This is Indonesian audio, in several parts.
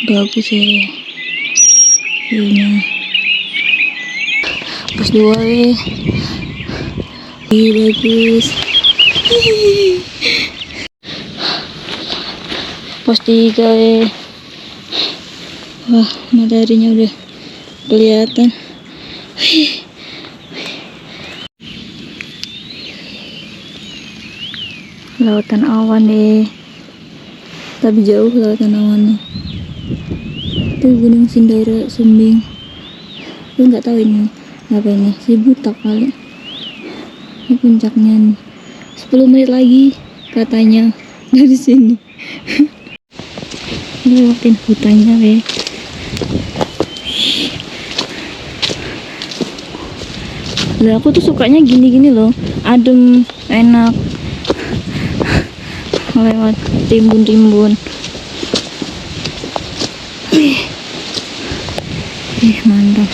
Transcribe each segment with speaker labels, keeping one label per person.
Speaker 1: bagus ya viewnya. Pas 2 bagus. Pos 3 wah, mataharinya udah kelihatan. Lautan awan tapi jauh lautan awannya. Itu Gunung Sindoro Sumbing. Aku nggak tahu ini apa ini, Cibutak kali. Ini puncaknya nih. 10 menit lagi katanya dari sini. Ini lewatin hutannya Lah aku tuh sukanya gini-gini loh, adem, enak. Lewat timbun-timbun. Mantap.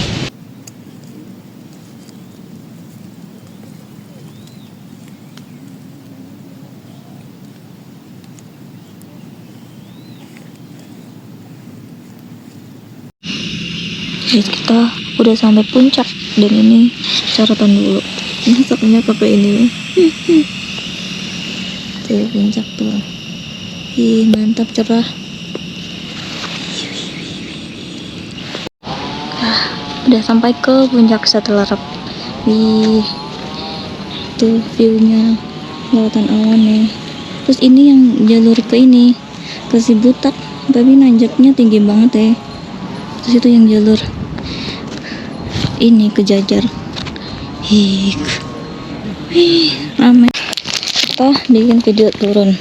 Speaker 1: Kita udah sampai puncak dan ini sarapan dulu. Masaknya pakai ini. Tuh puncak tuh. Ih, mantap, cerah. Udah sampai ke puncak Satelarep. Wih, tuh viewnya lautan awannya. Terus ini yang jalur ke ini ke Cibutak, tapi nanjaknya tinggi banget ya. Terus itu yang jalur ini ke Jajar. Ramai. Kita bikin video turun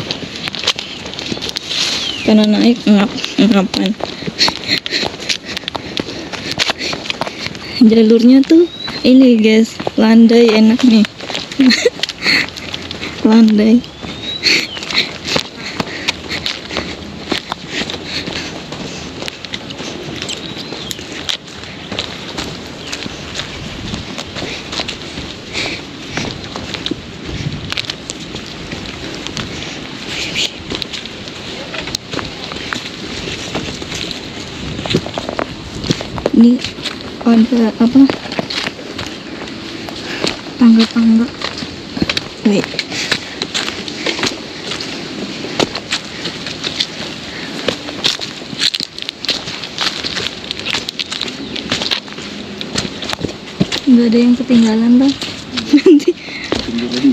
Speaker 1: karena naik ngapan. Jalurnya tuh ini guys, landai, enak nih. Landai. Ini ada apa, tangga-tangga. Wait, nggak ada yang ketinggalan tuh. Nanti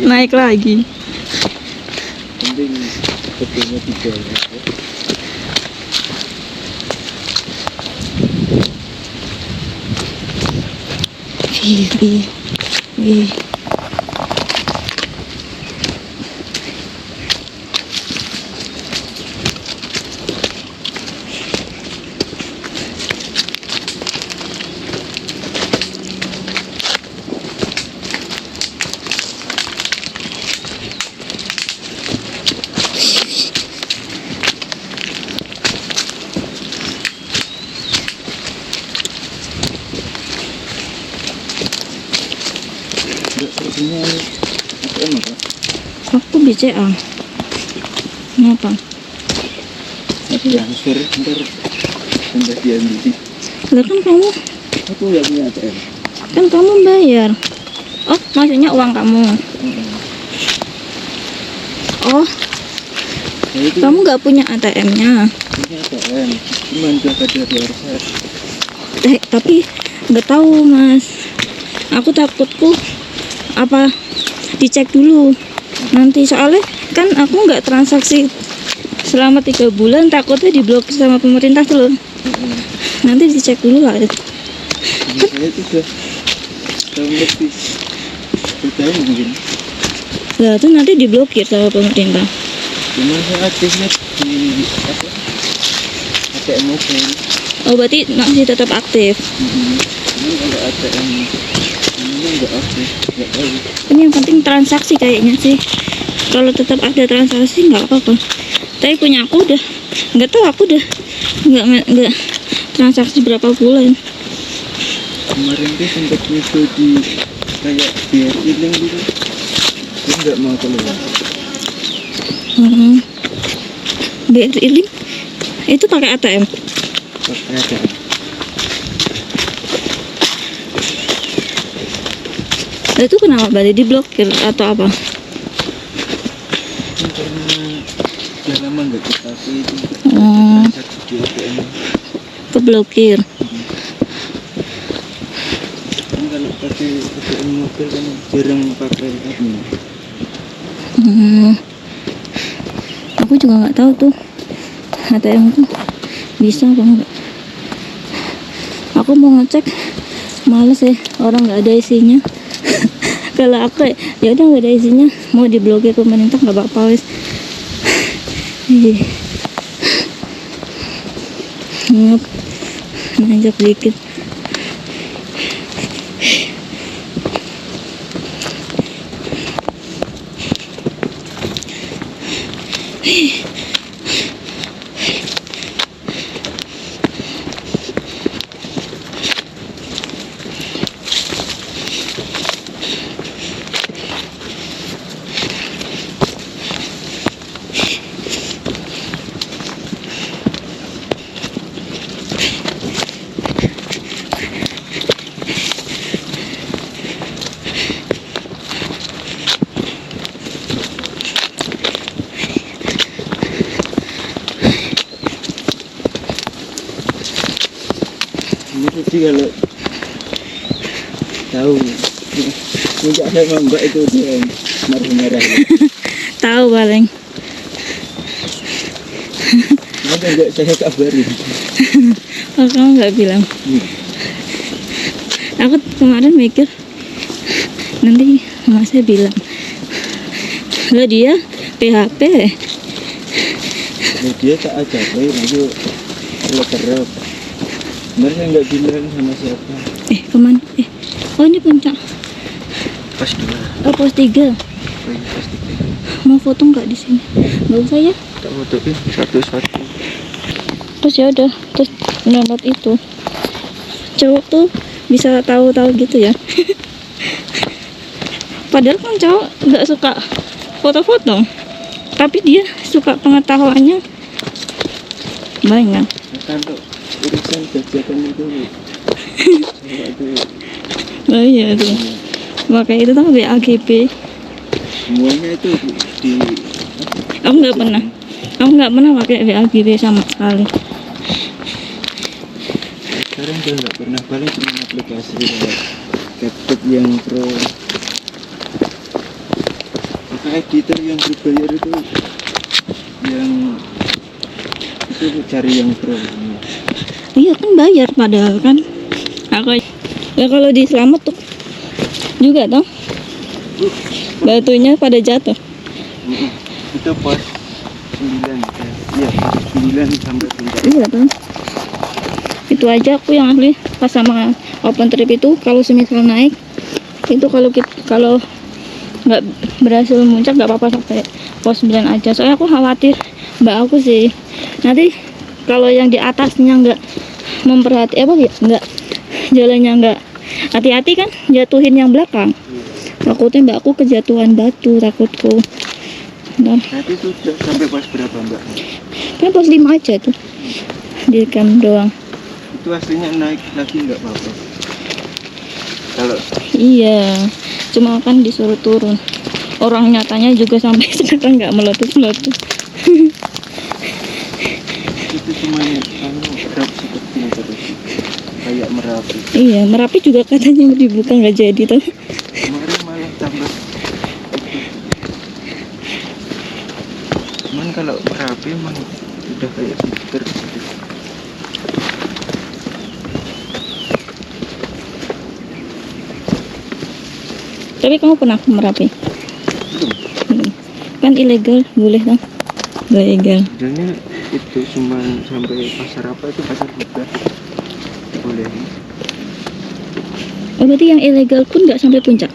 Speaker 1: naik lagi.
Speaker 2: Penting fotonya 3 ya.
Speaker 1: Wih.
Speaker 2: Sepertinya ATM apa?
Speaker 1: Aku BCA. Kenapa?
Speaker 2: Transfer ntar diambil.
Speaker 1: Lah kan kamu,
Speaker 2: Aku nggak punya ATM.
Speaker 1: kan kamu bayar. Oh, maksudnya uang kamu. Oh,
Speaker 2: Nah, itu
Speaker 1: kamu nggak punya ATM-nya.
Speaker 2: punya ATM, cuman gak ada RS.
Speaker 1: Tapi nggak tahu mas. Aku takutku apa dicek dulu nanti, soalnya kan aku nggak transaksi selama 3 bulan, takutnya diblokir sama pemerintah tuh loh. Nanti dicek dulu lah.
Speaker 2: Saya itu udah tahun lebih bertahun mungkin.
Speaker 1: Lah tuh nanti diblokir sama pemerintah.
Speaker 2: Cuman saya aktifnya di apa? ATM mobile.
Speaker 1: Oh berarti masih tetap aktif.
Speaker 2: Cuman kalau ATM ini nggak aktif, nggak tahu.
Speaker 1: Ini yang penting transaksi kayaknya sih. Kalau tetap ada transaksi nggak apa-apa. Tapi punya aku udah nggak tahu, aku udah nggak transaksi berapa bulan.
Speaker 2: Kemarin tuh sempat nyoba di kayak BRI Link gitu, dia nggak mau keluar.
Speaker 1: BRI Link itu pakai ATM.
Speaker 2: ada.
Speaker 1: Itu kenapa berarti diblokir atau apa?
Speaker 2: Itu karena udah lama nggak dipakai itu.
Speaker 1: Oh,
Speaker 2: Transaksi di ATM.
Speaker 1: keblokir.
Speaker 2: Kan kalau pakai ATM mobil kan jarang pakai admin.
Speaker 1: Hmm. Aku juga nggak tahu tuh ATM tuh bisa apa enggak. Aku mau ngecek, males ya, orang nggak ada isinya. Kalau aku ya udah nggak ada isinya, mau diblokir pemerintah nggak apa-apa wes. Ih. Ngep, nanjak dikit.
Speaker 2: Ini tadi kalau tahu punya sama mbak itu dia merah-merah.
Speaker 1: Tahu paling.
Speaker 2: Maka nggak saya kabarin.
Speaker 1: Oh, kamu nggak bilang. Aku kemarin mikir nanti mama saya bilang, lah dia PHP.
Speaker 2: Nah, dia tak aja nanti kalau terap. Benar saya nggak bilang sama siapa.
Speaker 1: Kemana? Oh ini puncak.
Speaker 2: Pas dua.
Speaker 1: Oh pos 3.
Speaker 2: Pas tiga.
Speaker 1: Mau foto nggak di sini? Nggak usah ya.
Speaker 2: Tak fotoin satu-satu.
Speaker 1: Terus ya udah, terus download itu. Cowok tuh bisa tahu-tahu gitu ya. Padahal kan cowok nggak suka foto-foto, tapi dia suka pengetahuannya banyak.
Speaker 2: Nah, kalau urusan kegiatan itu saya itu
Speaker 1: Oh iya tuh. Makanya itu tuh BAGB.
Speaker 2: semuanya itu di
Speaker 1: Aku nggak pernah pakai BAGB sama sekali.
Speaker 2: sekarang udah nggak pernah, paling cuma aplikasi kayak CapCut yang pro, maka editor yang berbayar itu yang itu cari yang pro.
Speaker 1: Iya kan bayar padahal kan. Aku ya kalau di Selamat tuh juga toh batunya pada jatuh.
Speaker 2: Itu pos 9 ya, 9 sampai puncak.
Speaker 1: Iya toh. Itu aja aku yang ahli pas sama open trip itu, kalau semisal naik itu kalau nggak berhasil muncak nggak apa-apa sampai pos 9 aja. Soalnya aku khawatir mbak aku sih nanti kalau yang di atasnya nggak memperhati nggak jalannya nggak hati-hati kan jatuhin yang belakang. Takutnya mbakku kejatuhan batu, takutku. Nah,
Speaker 2: Nanti itu sampai pos berapa mbak?
Speaker 1: kan pos 5 aja tuh di camp doang.
Speaker 2: Itu aslinya naik lagi nggak apa-apa? Kalau
Speaker 1: Iya, cuma kan disuruh turun. Orang nyatanya juga sampai sekarang nggak meletus-meletus.
Speaker 2: itu cuma drop seperti terus kayak Merapi.
Speaker 1: Iya, Merapi juga katanya mau dibuka nggak jadi tuh.
Speaker 2: Kemarin malah tambah. Cuman kalau Merapi emang udah kayak stiker.
Speaker 1: Tapi kamu pernah ke Merapi?
Speaker 2: Belum.
Speaker 1: Kan ilegal, boleh kan? Ilegal.
Speaker 2: Sebenarnya itu cuma sampai pasar apa itu pasar buka boleh.
Speaker 1: Oh, berarti yang ilegal pun nggak sampai puncak?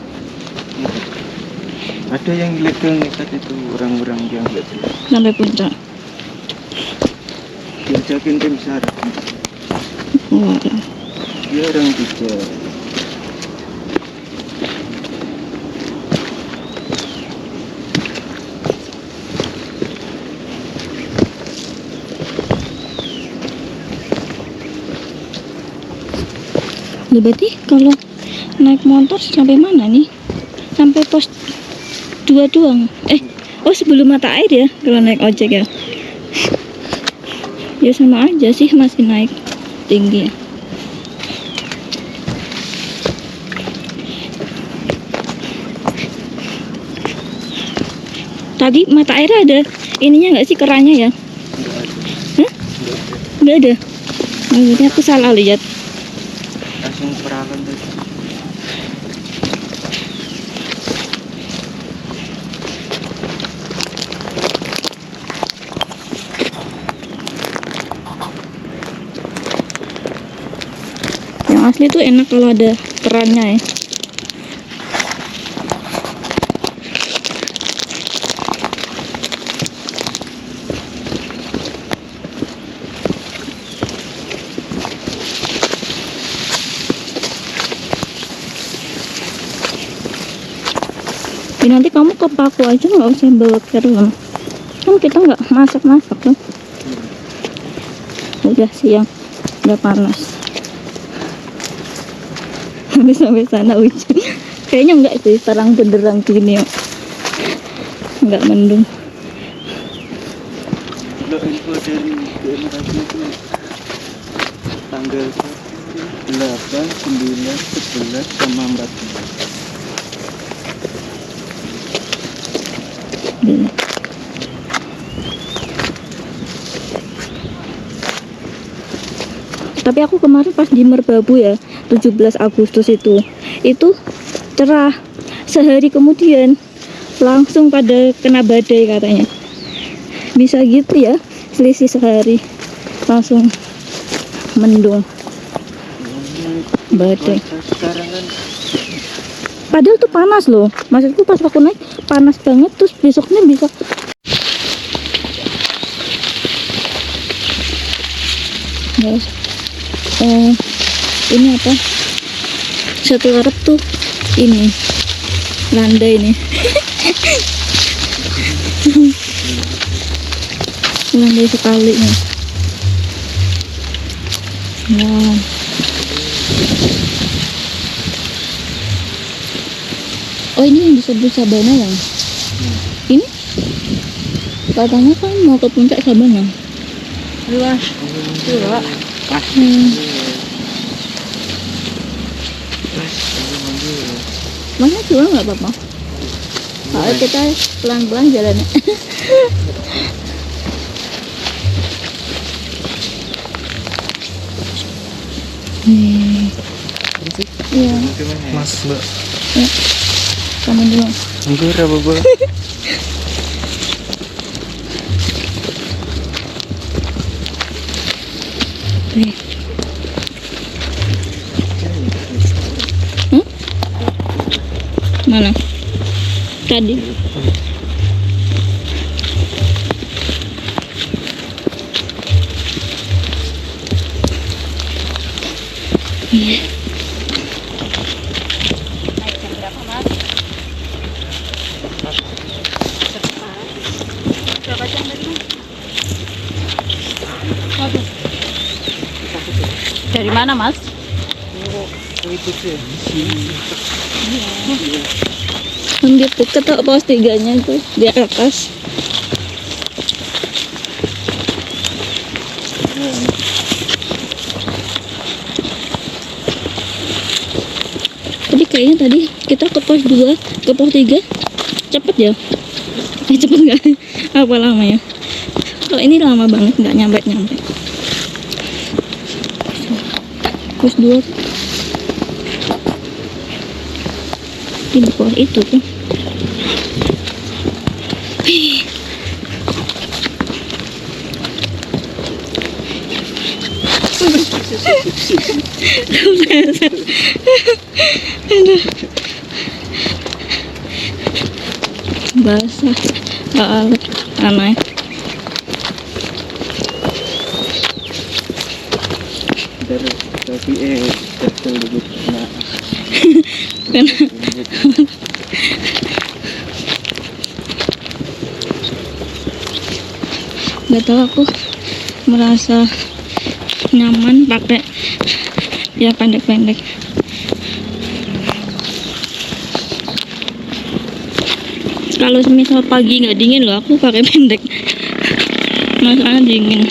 Speaker 2: Ada yang ilegal nekat itu orang-orang yang nggak jelas.
Speaker 1: Sampai puncak.
Speaker 2: Diajakin tim SAR.
Speaker 1: Wah.
Speaker 2: Dia orang juga.
Speaker 1: Loh, berarti kalau naik motor sampai mana nih? Sampai pos 2 doang. Oh sebelum mata air ya kalau naik ojek ya. Ya sama aja sih, masih naik tinggi. Tadi mata air ada ininya nggak sih, kerannya ya? Hah? Nggak ada. Oh, ini aku salah lihat.
Speaker 2: Langsung perawan tadi.
Speaker 1: Yang asli tuh enak kalau ada kerannya ya. Nanti kamu ke Paku aja, nggak usah bawa ke rumah. Kan kita nggak masak-masak tuh. Udah siang, udah panas. Habis sampai sana hujan. Kayaknya enggak sih, terang benderang gini ya. Nggak mendung.
Speaker 2: Kalau info dari BMKG itu tanggal 8, 9, 11 sama 14.
Speaker 1: Tapi aku kemarin pas di Merbabu ya, 17 Agustus itu cerah. Sehari kemudian langsung pada kena badai katanya. Bisa gitu ya, selisih sehari langsung mendung badai.
Speaker 2: Sekarang kan
Speaker 1: Padahal tuh panas loh, maksudku pas aku naik panas banget, terus besoknya bisa guys. Ini apa, satu Arab tuh ini landai ini. Landai sekali nih. Wow. Oh ini yang disebut Sabana ya? Ini katanya kan mau ke puncak Sabana. Luas. Mana juga nggak apa-apa. Kalau kita pelan-pelan jalannya. Iya.
Speaker 2: Mas Mbak.
Speaker 1: Ya. Kamu dulu.
Speaker 2: Enggak apa Mbak.
Speaker 1: Mana? Tadi. Iya. Dari mana, Mas? Hampir deket kok pos 3-nya tuh di atas. Tapi kayaknya tadi kita ke pos 2, ke pos 3 cepet ya? Cepet nggak? Apa lama ya? Kalau ini lama banget, nggak nyampe. Pos 2 di bawah itu tuh. Basah aneh.
Speaker 2: Tapi jatuh lebih kena.
Speaker 1: Gak tahu, aku merasa nyaman pakai Ya pendek-pendek. Kalau misal pagi nggak dingin loh, aku pakai pendek. Masalahnya dingin.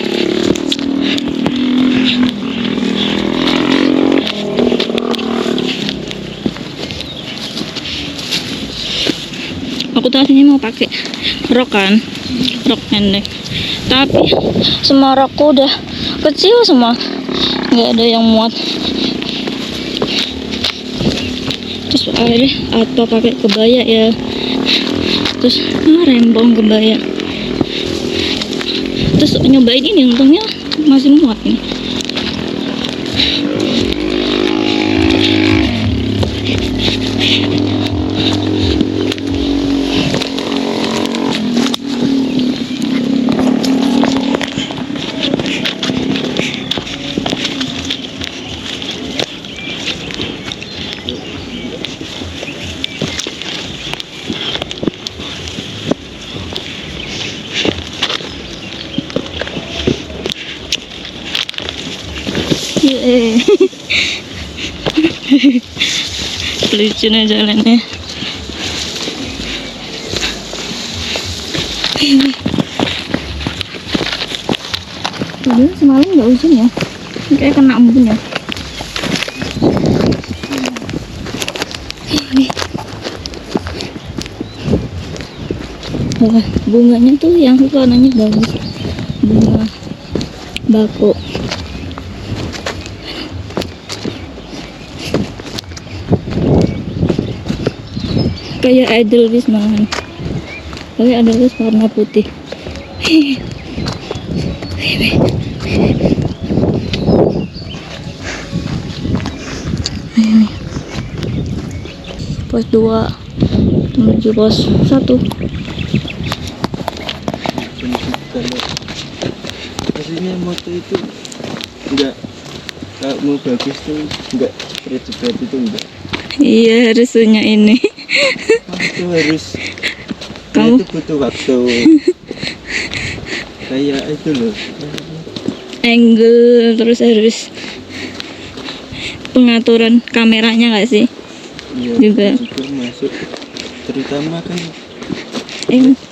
Speaker 1: Aku tuh aslinya mau pakai rok kan, rok pendek. Tapi semua rokku udah kecil semua, nggak ada yang muat. Terus akhirnya apa pakai kebaya ya, terus rembong kebaya. Terus nyobain ini, untungnya masih muat nih. Lucu nih jalannya. Tadi semalam nggak hujan ya, kayak kena embun ya. Wah, bunganya tuh yang warnanya bagus, bunga bako. Kayak edelweiss malahan, tapi edelweiss warna putih. Pos 2 menuju pos 1.
Speaker 2: Kalau aslinya motor itu enggak, kalau mau bagus tuh enggak cepat itu enggak.
Speaker 1: Iya, harus punya ini.
Speaker 2: Itu harus,
Speaker 1: Kamu
Speaker 2: itu butuh waktu. Kayak itu loh,
Speaker 1: angle, terus harus pengaturan kameranya nggak sih?
Speaker 2: iya,
Speaker 1: Juga.
Speaker 2: masuk, terutama kan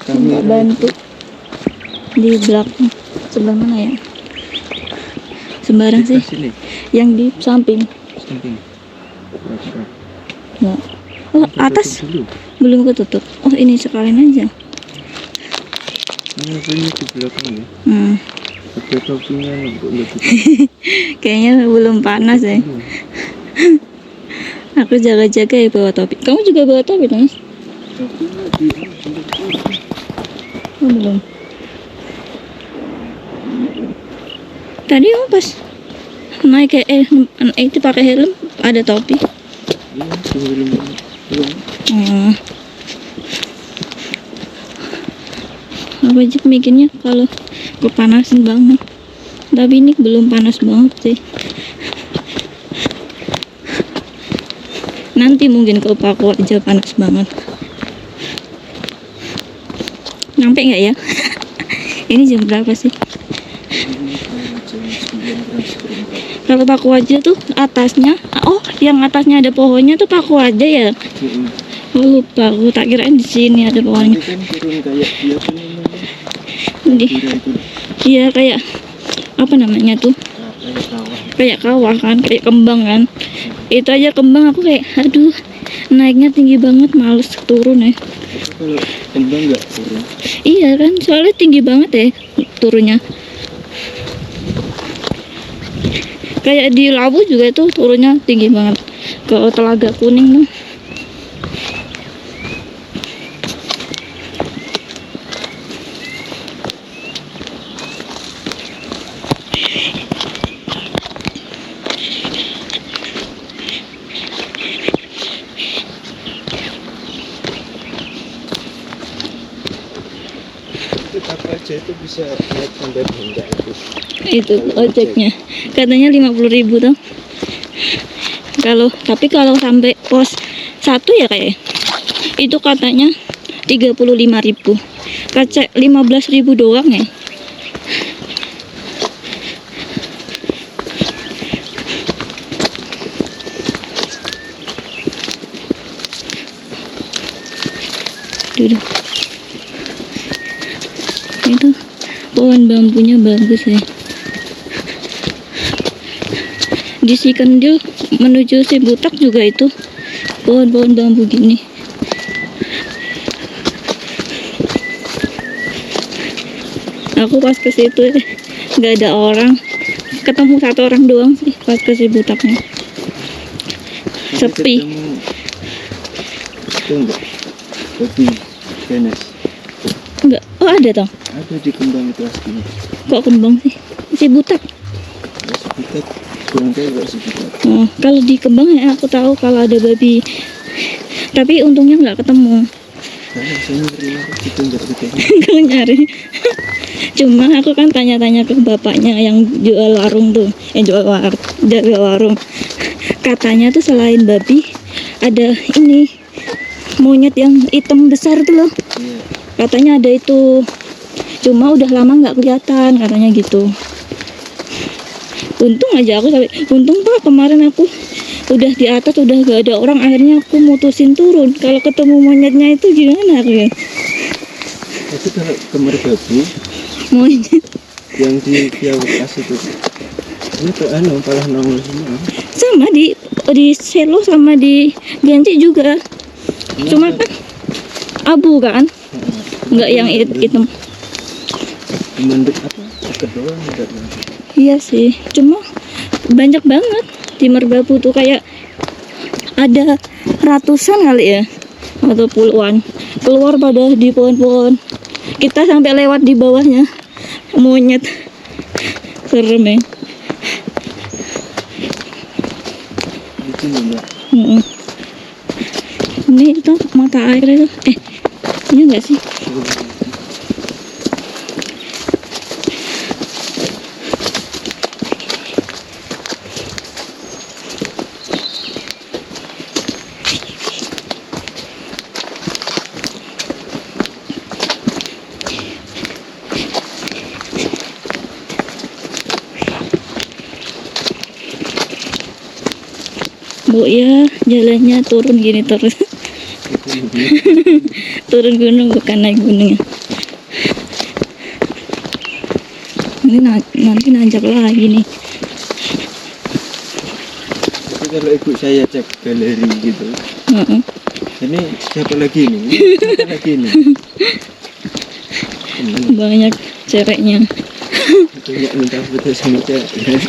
Speaker 1: Kamera bantu di belakang sebelah mana ya? Sembarang sih.
Speaker 2: sini,
Speaker 1: Yang di samping.
Speaker 2: samping.
Speaker 1: Nggak. Oh, atas
Speaker 2: Dulu.
Speaker 1: belum ketutup. Oh, ini sekalian aja.
Speaker 2: Ini di belakang ya. Ada topinya kok lebih.
Speaker 1: Kayaknya belum panas ya. Aku jaga-jaga ya bawa topi. Kamu juga bawa topi dong, Mas?
Speaker 2: Topinya di
Speaker 1: Oh, belum. Tadi oh pas naik itu pakai helm ada topi.
Speaker 2: iya, belum.
Speaker 1: Aku aja mikirnya kalau kepanasan banget, tapi ini belum panas banget sih. Nanti mungkin ke Paku aja panas banget. Nyampe nggak ya? Ini jam berapa sih?
Speaker 2: Ini jam 9:04.
Speaker 1: Kalau Paku aja tuh atasnya, oh yang atasnya ada pohonnya tuh Paku aja ya? Oh, lupa, aku tak kirain di sini ada pohonnya.
Speaker 2: Ini kan turun kayak dia tuh namanya.
Speaker 1: Di,
Speaker 2: Itu
Speaker 1: iya kayak apa namanya tuh?
Speaker 2: kayak sawah.
Speaker 1: Kayak kawah kan, kayak kembang kan. Itu aja kembang aku kayak aduh naiknya tinggi banget, males turun ya.
Speaker 2: Kalau kembang nggak turun.
Speaker 1: Iya kan, soalnya tinggi banget ya turunnya. Kayak di Lawu juga itu turunnya tinggi banget ke Telaga Kuning tuh.
Speaker 2: Itu apa aja itu bisa naik sampai puncak itu.
Speaker 1: Itu ojeknya katanya 50.000 tuh. Tapi kalau sampai pos 1 ya kayak itu katanya 35.000. Kacek 15.000 doang ya. Tuh. Itu pohon bambunya bagus ya. Di Sikendil menuju Cibutak juga itu pohon-pohon bambu gini. Aku pas ke situ nggak ada orang, ketemu satu orang doang sih pas ke Cibutaknya. Sepi.
Speaker 2: Itu enggak babi Venus.
Speaker 1: Enggak, oh ada toh.
Speaker 2: Ada di Kembang itu aslinya.
Speaker 1: Kok Kembang sih? Cibutak.
Speaker 2: Ya, Cibutak kurang tahu kalau Cibutak.
Speaker 1: Oh, kalau di Kembang ya aku tahu kalau ada babi. Tapi untungnya nggak ketemu.
Speaker 2: Karena saya nyari itu enggak ketemu.
Speaker 1: Kalau nyari. Cuma aku kan tanya-tanya ke bapaknya yang jual warung tuh, jual warung. Katanya tuh selain babi ada ini monyet yang hitam besar tuh loh.
Speaker 2: Iya.
Speaker 1: Katanya ada itu. Cuma udah lama nggak kelihatan katanya gitu. Untung aja aku sampai. Untung Pak kemarin aku udah di atas udah gak ada orang, akhirnya aku mutusin turun. Kalau ketemu monyetnya itu gimana aku ya?
Speaker 2: Tapi kalau ke Merbabu
Speaker 1: Monyet
Speaker 2: yang di Via Wekas itu tuh malah nongol semua.
Speaker 1: sama di Selo sama di Genci juga. Cuma kan abu kan, nggak yang hitam.
Speaker 2: Cuman deket doang enggak.
Speaker 1: Iya sih, cuma banyak banget di Merbabu tuh, kayak ada ratusan kali ya atau puluhan keluar pada di pohon-pohon. Kita sampai lewat di bawahnya monyet, serem ya.
Speaker 2: Itu enggak.
Speaker 1: Ini itu mata air itu, iya nggak sih? Bu ya, jalannya turun gini terus. Turun gunung bukan naik gunung ya. Ini nanti nanjak lagi nih.
Speaker 2: Tapi kalau ibu saya cek galeri gitu, ini siapa lagi nih? Siapa lagi nih?
Speaker 1: Banyak cereknya.
Speaker 2: Banyak minta foto sama cewek.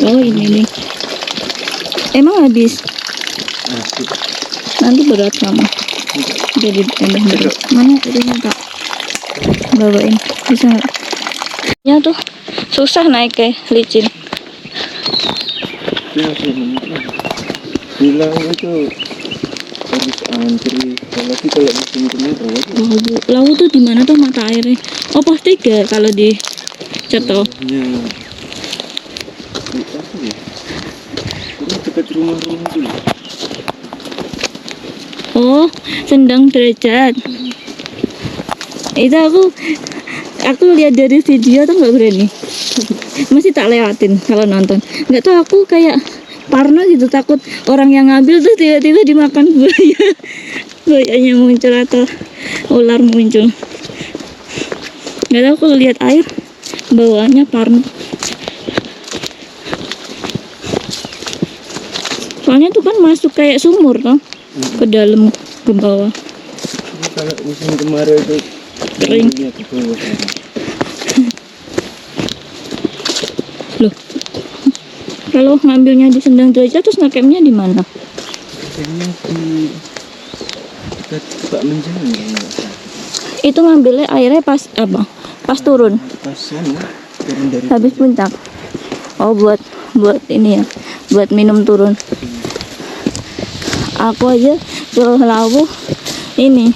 Speaker 1: Oh ini nih. Emang habis?
Speaker 2: Asik.
Speaker 1: Nanti berat kamu. Jadi tambah berat. Mana itu kak? Bawain. Bisa nggak? Ya tuh susah naik ke licin.
Speaker 2: Itu masih menurut. Bilang itu harus antri. Apalagi kalau musim kemarau.
Speaker 1: Laut tuh di mana tuh mata airnya? Oh pos 3 kalau di Ceto.
Speaker 2: Ini dekat rumah-rumah itu.
Speaker 1: Oh, Sendang Derajat. Itu aku lihat dari video tuh nggak berani. Masih tak lewatin kalau nonton. Nggak tahu aku kayak parno gitu, takut orang yang ngambil tuh tiba-tiba dimakan buaya. Buayanya muncul atau ular muncul. Nggak tahu aku lihat air bawaannya parno. Soalnya tuh kan masuk kayak sumur toh, ke dalam ke bawah.
Speaker 2: Ini kalau musim kemarau itu
Speaker 1: Kering.
Speaker 2: ke bawah.
Speaker 1: Loh, kalau ngambilnya di Sendang Derajat terus ngakemnya di mana?
Speaker 2: Kayaknya di dekat Pak Menjangan ya, enggak salah.
Speaker 1: Itu ngambilnya airnya pas apa? Pas turun,
Speaker 2: Pas sana turun dari
Speaker 1: habis puncak. Oh buat ini ya, buat minum turun. Aku aja ke Lawu ini,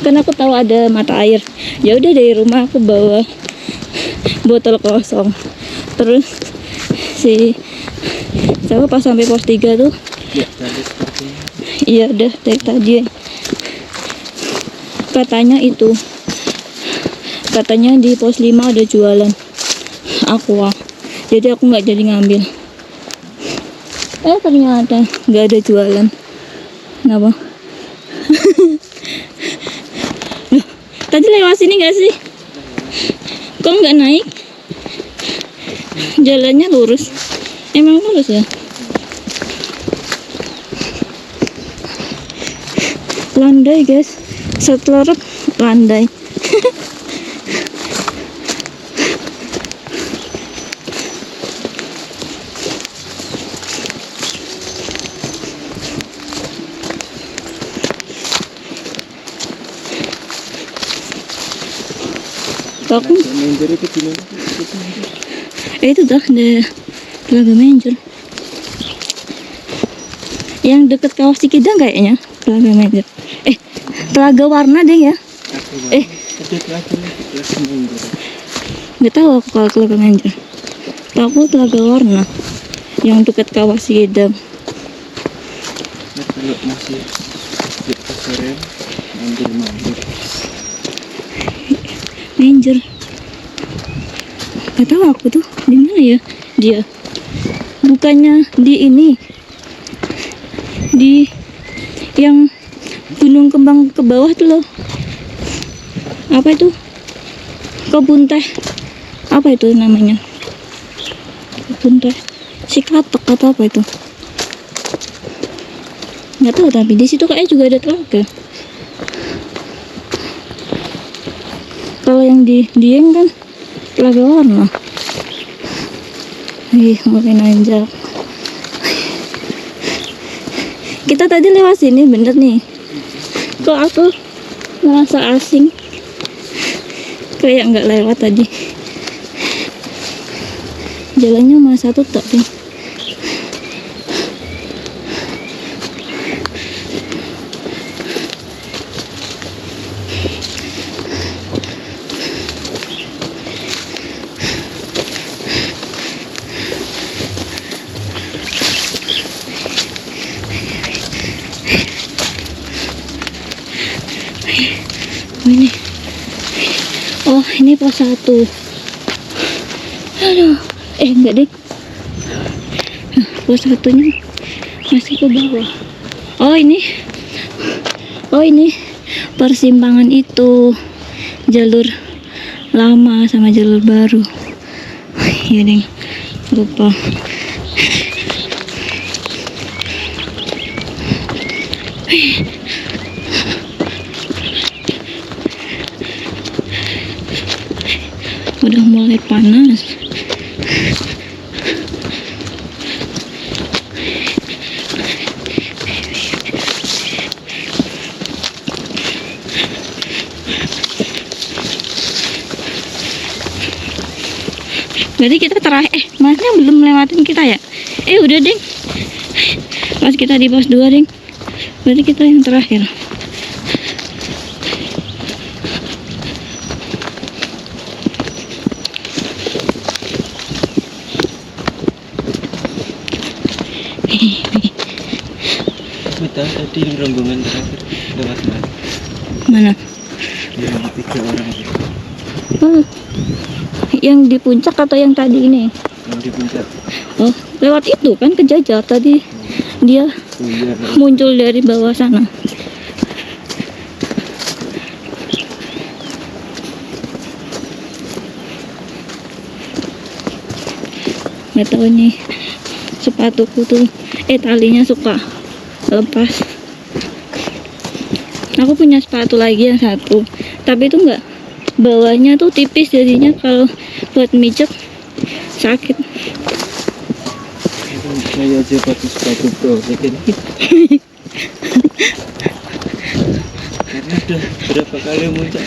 Speaker 1: kan aku tahu ada mata air. Ya udah dari rumah aku bawa botol kosong. Terus saya pas sampai pos 3 tuh,
Speaker 2: ya tadi sepertinya.
Speaker 1: iya udah dari tadi. Katanya di pos 5 ada jualan aqua. Jadi aku nggak jadi ngambil. Ternyata nggak ada jualan. Kenapa? Loh, tadi lewat sini nggak sih? Kok nggak naik? Jalannya lurus. Emang lurus ya? Landai guys, setelah landai. Aku
Speaker 2: Manger itu gimana?
Speaker 1: itu dah ada Telaga Menjer. Yang deket Kawah Sikidang kayaknya Telaga Menjer. Telaga Warna deh ya.
Speaker 2: Ada lagi Manger.
Speaker 1: Nggak tahu aku kalau Telaga Menjer. Tahu aku Telaga Warna yang deket Kawah Sikidang.
Speaker 2: Nah, kalau masih di pasaran ambil Manger.
Speaker 1: Menjer. Gak tahu aku tuh di mana ya dia. Bukannya di ini, di yang Gunung Kembang ke bawah tuh loh. Apa itu? Kebun teh. Apa itu namanya? Kebun teh Sikatek atau apa itu? Nggak tahu, tapi di situ kayaknya juga ada telaga. Kalau yang di Dieng kan Telaga Warna. Mulai nanjak. Kita tadi lewat sini bener nih. Kok aku merasa asing? Kayak nggak lewat tadi. Jalannya cuma satu tok deh. Ini. Oh, ini pos 1. Aduh. Enggak deh. Pos 1-nya masih ke bawah. Oh, ini. Oh, ini persimpangan itu. Jalur lama sama jalur baru. Iya, deh. Lupa. Udah mulai panas. Berarti kita terakhir, masnya belum lewatin kita ya? Udah ding. Pas kita di pos 2 ding. Berarti kita yang terakhir.
Speaker 2: Kita tadi yang rombongan terakhir lewat mana?
Speaker 1: Mana?
Speaker 2: Yang 3 orang itu.
Speaker 1: Oh, yang di puncak atau yang tadi ini?
Speaker 2: Yang di puncak.
Speaker 1: Oh, lewat itu kan ke Jajar tadi. Dia
Speaker 2: Iya.
Speaker 1: muncul dari bawah sana. Nggak tahu nih sepatuku tuh talinya suka lepas. Aku punya sepatu lagi yang satu, tapi itu enggak, bawahnya tuh tipis, jadinya kalau buat mijek sakit.
Speaker 2: Saya aja pakai sepatu pro kan. Karena udah berapa kali muncul.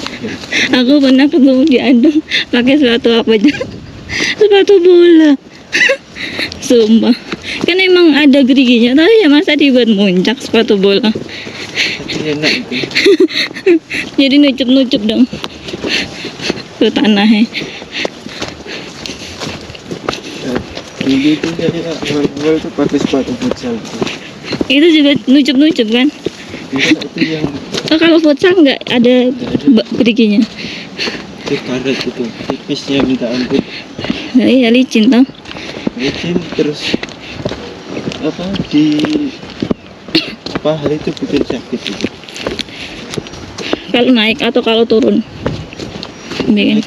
Speaker 1: Aku pernah ketemu di Andong pakai sepatu apa aja? Sepatu bola. Sumpah. Kan emang ada geriginya, tapi ya masa dibuat muncak sepatu bola.
Speaker 2: Tapi enak itu.
Speaker 1: Jadi nucup-nucup dong ke tanahnya.
Speaker 2: Dulu itu saya awal-awal itu pakai sepatu futsal gitu.
Speaker 1: Itu juga nucup-nucup kan?
Speaker 2: Itu yang
Speaker 1: Oh, kalau futsal nggak ada geriginya.
Speaker 2: itu karet itu tipisnya minta ampun.
Speaker 1: Nah, iya licin tau.
Speaker 2: Licin terus apa di paha itu bikin sakit itu.
Speaker 1: Kalau naik atau kalau turun? Bikin.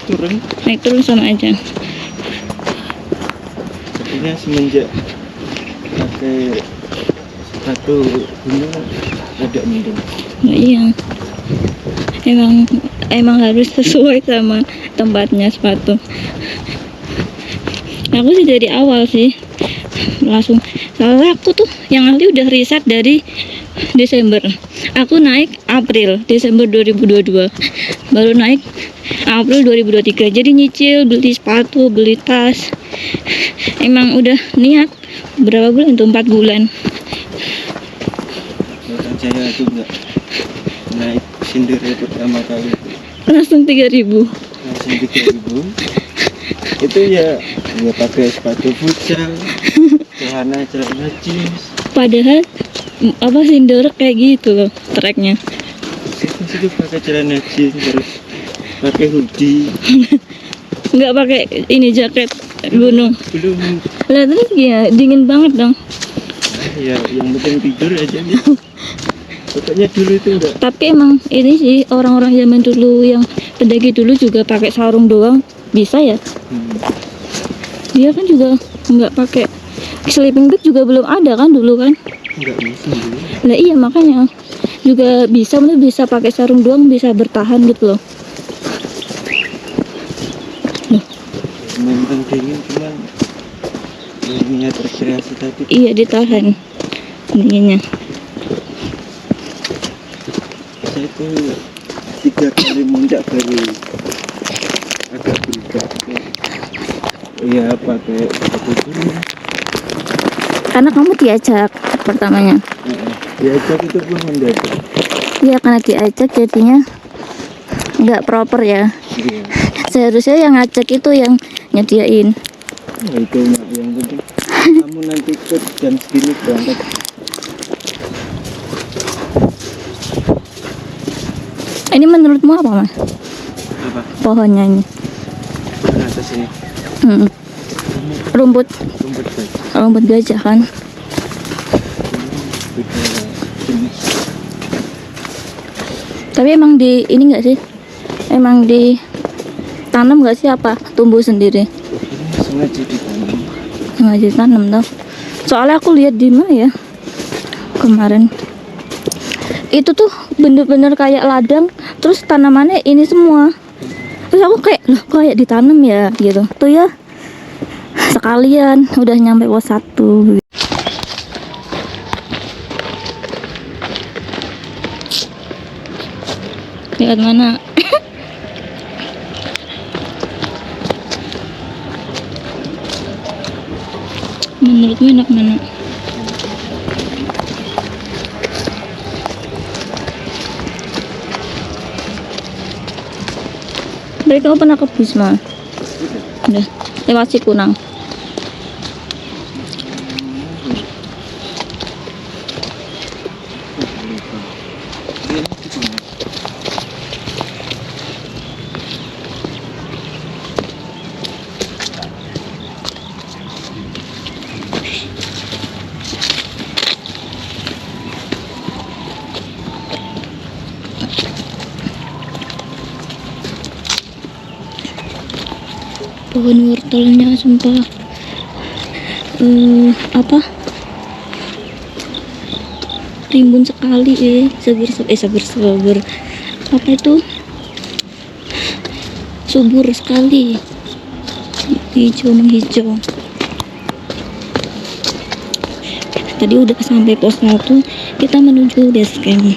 Speaker 1: Naik turun sama aja.
Speaker 2: Sepertinya semenjak pakai sepatu gunung ada mendung.
Speaker 1: Nah, iya. Emang harus sesuai sama tempatnya sepatu. Aku sih dari awal sih langsung, soalnya aku tuh yang ahli udah riset dari Desember. Aku naik April, Desember 2022. Baru naik April 2023. Jadi nyicil, beli sepatu, beli tas. Emang udah niat berapa bulan tuh? 4 bulan.
Speaker 2: Bahkan saya tuh nggak naik sendiri pertama kali
Speaker 1: Langsung 3.000.
Speaker 2: langsung 3.000. Itu ya pakai sepatu futsal, celana jeans.
Speaker 1: Padahal apa Sindoro kayak gitu loh treknya.
Speaker 2: Situ pakai celana jeans terus pakai hoodie.
Speaker 1: Nggak pakai ini jaket gunung.
Speaker 2: Belum.
Speaker 1: Lah terus ya dingin banget dong.
Speaker 2: Ya yang penting tidur aja nih. Pokoknya dulu itu enggak.
Speaker 1: Tapi emang ini sih orang-orang zaman dulu yang pendaki dulu juga pakai sarung doang bisa ya. Dia kan juga nggak pakai sleeping bag juga belum ada kan dulu kan.
Speaker 2: Enggak bisa dulu.
Speaker 1: Lah iya makanya juga bisa pakai sarung doang bisa bertahan gitu loh.
Speaker 2: Memang dingin cuman niat rekreasi tadi.
Speaker 1: Iya ditahan dinginnya.
Speaker 2: Saya itu 3 kali muncak baru agak berubah. Iya pakai sepatu gunung.
Speaker 1: Karena kamu diajak pertamanya.
Speaker 2: Diajak itu pun mendadak.
Speaker 1: Iya karena diajak jadinya nggak proper ya.
Speaker 2: Iya.
Speaker 1: Seharusnya yang ngajak itu yang nyediain.
Speaker 2: Nah, itu mak yang penting kamu nanti ikut jam segini berangkat.
Speaker 1: Ini menurutmu apa mas?
Speaker 2: Apa?
Speaker 1: Pohonnya ini?
Speaker 2: Pohon atas ini.
Speaker 1: Rumput
Speaker 2: Rumput saja.
Speaker 1: rumput gajah kan?
Speaker 2: Beda jenis.
Speaker 1: Tapi emang di ini nggak sih? Emang ditanam nggak sih apa tumbuh sendiri?
Speaker 2: Ini sengaja ditanam.
Speaker 1: Sengaja tanam tuh. Soalnya aku lihat di mana ya kemarin. Itu tuh bener-bener kayak ladang, terus tanamannya ini semua. Terus aku kayak, loh kayak ditanam ya gitu. Tuh ya, sekalian udah nyampe pos 1. Lihat mana? Menurutmu enak mana? Dari kamu pernah ke Bisma? Udah, lewat Cikunang. Pohon wortelnya sumpah apa rimbun sekali seger apa itu subur sekali, hijau menghijau. Tadi udah sampai pos 1, kita menuju base camp.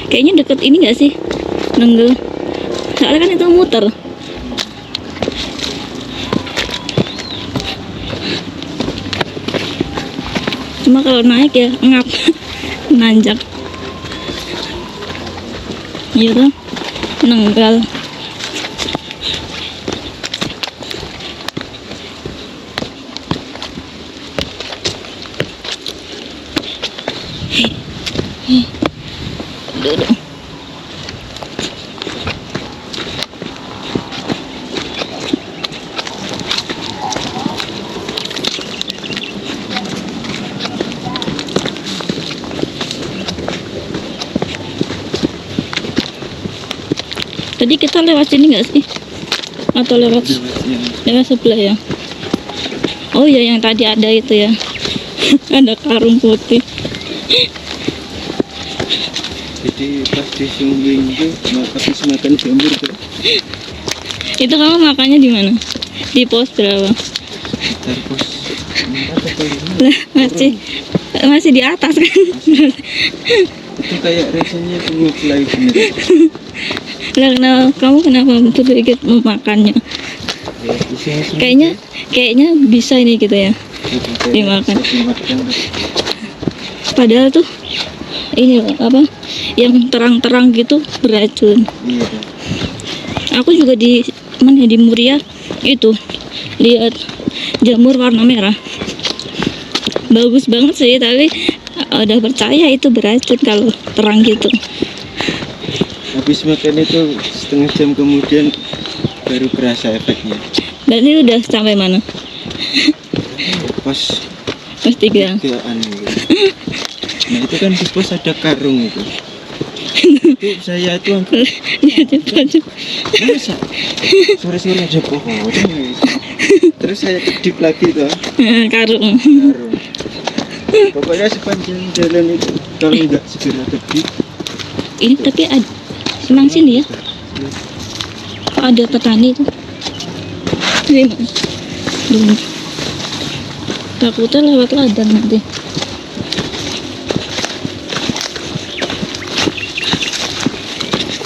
Speaker 1: Kayaknya deket ini gak sih? Nenggel. Soalnya kan itu muter. Cuma kalau naik ya ngap. Nanjak. Iya tuh. Nenggal. dulu. Tadi kita lewat sini nggak sih? Atau lewat sebelah ya? Oh ya, yang tadi ada itu ya. Ada karung putih.
Speaker 2: Jadi pas di Sumbing itu habis makan jamur tuh.
Speaker 1: Itu kamu makannya di mana? Di pos berapa?
Speaker 2: Sekitar pos 4 atau 5.
Speaker 1: Lah, masih di atas kan?
Speaker 2: Itu kayak rasanya tuh ngefly bener.
Speaker 1: Lah, kenapa betul ikut memakannya?
Speaker 2: Ya,
Speaker 1: Kayaknya bisa ini gitu ya, dimakan. Padahal tuh ini loh, apa yang terang-terang gitu beracun.
Speaker 2: Iya.
Speaker 1: Aku juga di mana di Muria itu lihat jamur warna merah, bagus banget sih, tapi udah percaya itu beracun kalau terang gitu.
Speaker 2: Habis makan itu setengah jam kemudian baru kerasa efeknya.
Speaker 1: Dan ini udah sampai mana?
Speaker 2: Pas
Speaker 1: Pas 3.
Speaker 2: tigaan gitu. Nah itu kan di pos ada karung itu. Itu saya itu angkat. Masa sore-sore aja pohon. Terus saya kedip lagi tuh
Speaker 1: Karung.
Speaker 2: karung. Pokoknya sepanjang jalan itu kalau nggak segera kedip.
Speaker 1: Ini tapi emang sini ya? Kok ada petani tuh? Ini dulu. Takutnya lewat ladang nanti.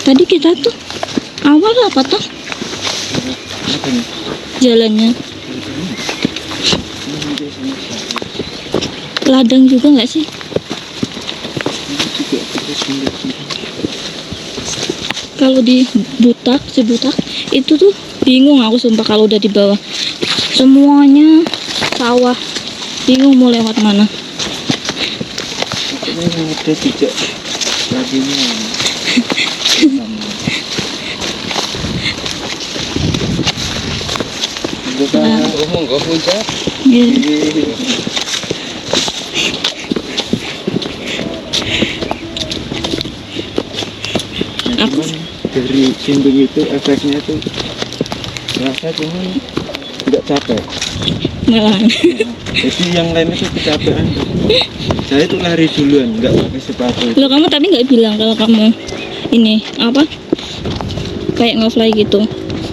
Speaker 1: Tadi kita tuh awal apa tuh
Speaker 2: Apa nih?
Speaker 1: jalannya? Ladang juga nggak sih?
Speaker 2: Ini juga terus melihat.
Speaker 1: Kalau di Cibutak itu tuh bingung aku sumpah kalau udah di bawah. Semuanya sawah. Bingung mau lewat mana.
Speaker 2: Pokoknya yang ada jejak kakinya. Bukan ngomong kok puncak.
Speaker 1: Iya. Aku
Speaker 2: dari Sumbing itu efeknya tuh rasa cuman nggak capek.
Speaker 1: malahan.
Speaker 2: Jadi yang lain itu kecapean. Saya tuh lari duluan, nggak pakai sepatu.
Speaker 1: Loh, kamu tapi nggak bilang kalau kamu ini apa kayak nge-fly gitu?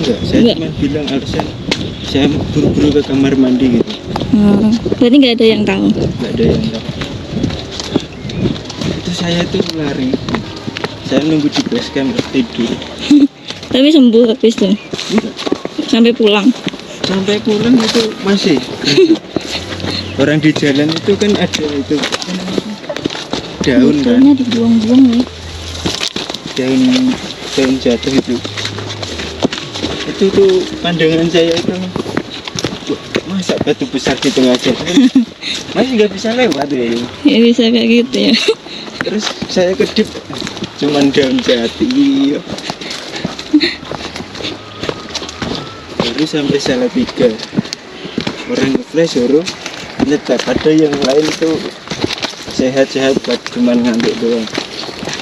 Speaker 2: Enggak, saya
Speaker 1: Nggak.
Speaker 2: cuma bilang alasan saya buru-buru ke kamar mandi gitu.
Speaker 1: Berarti nggak ada yang tahu.
Speaker 2: Nggak ada yang tahu. Itu saya tuh lari. Saya nunggu di base camp tidur.
Speaker 1: Tapi sembuh habis tuh
Speaker 2: Enggak.
Speaker 1: sampai pulang.
Speaker 2: Sampai pulang itu masih kerasa. Orang di jalan itu kan ada itu apa namanya? Daun kan,
Speaker 1: Kayaknya dibuang-buang ya.
Speaker 2: daun jatuh itu tuh pandangan saya itu, wah, masa batu besar di tengah jalan masih nggak bisa lewat ya.
Speaker 1: Ya bisa kayak gitu ya.
Speaker 2: Terus saya kedip cuman daun jati. Baru sampai Salatiga, orang ngeflash suruh nyetak. Ada yang lain tuh sehat-sehat buat cuman ngantuk doang.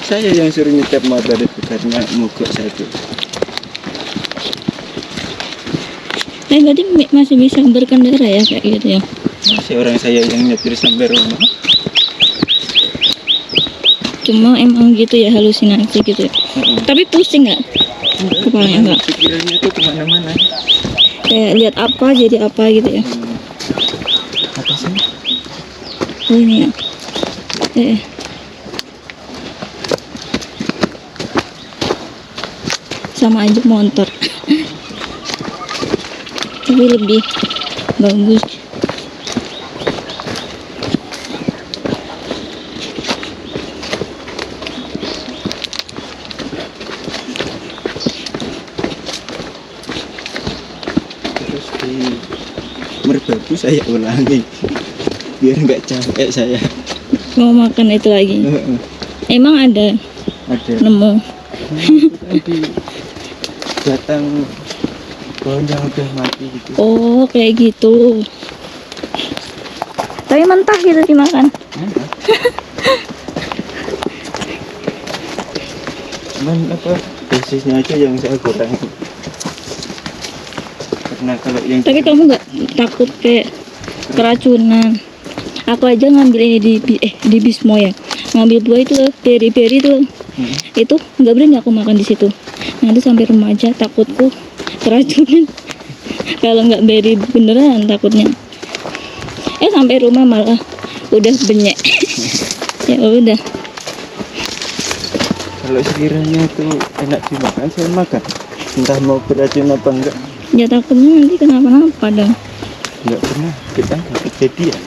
Speaker 2: Saya yang suruh nyetak motor itu karena mogok satu.
Speaker 1: Berarti masih bisa berkendara ya kayak gitu ya.
Speaker 2: Masih orang saya yang nyetir sampai rumah.
Speaker 1: Cuma emang gitu ya, halusinasi gitu ya. Tapi pusing nggak? Kepalanya enggak?
Speaker 2: Pikirannya tuh kemana-mana.
Speaker 1: Kayak lihat apa jadi apa gitu ya.
Speaker 2: Apa sih?
Speaker 1: Oh ini ya. Sama aja motor. Tapi lebih bagus.
Speaker 2: Terus di Merbabu saya ulangi biar nggak capek saya.
Speaker 1: Mau makan itu lagi. Emang ada
Speaker 2: ada
Speaker 1: nemu.
Speaker 2: di batang pohon yang udah mati gitu.
Speaker 1: Oh, kayak gitu. Tapi mentah gitu dimakan.
Speaker 2: Cuman apa dosisnya aja yang saya kurang. Karena kalau yang
Speaker 1: Tapi kamu nggak takut kayak keracunan? Aku aja ngambil ini di Bismo ya. Ngambil buah itu loh, beri-beri itu loh. Itu nggak berani aku makan di situ. Nanti sampai rumah aja takutku keracunan. Kalau nggak beri beneran takutnya. Sampai rumah malah udah benyek. Ya udah.
Speaker 2: kalau sekiranya itu enak dimakan saya makan. Entah mau beracun apa enggak.
Speaker 1: Ya takutnya nanti kenapa-napa dong.
Speaker 2: Enggak pernah kita nggak kejadian.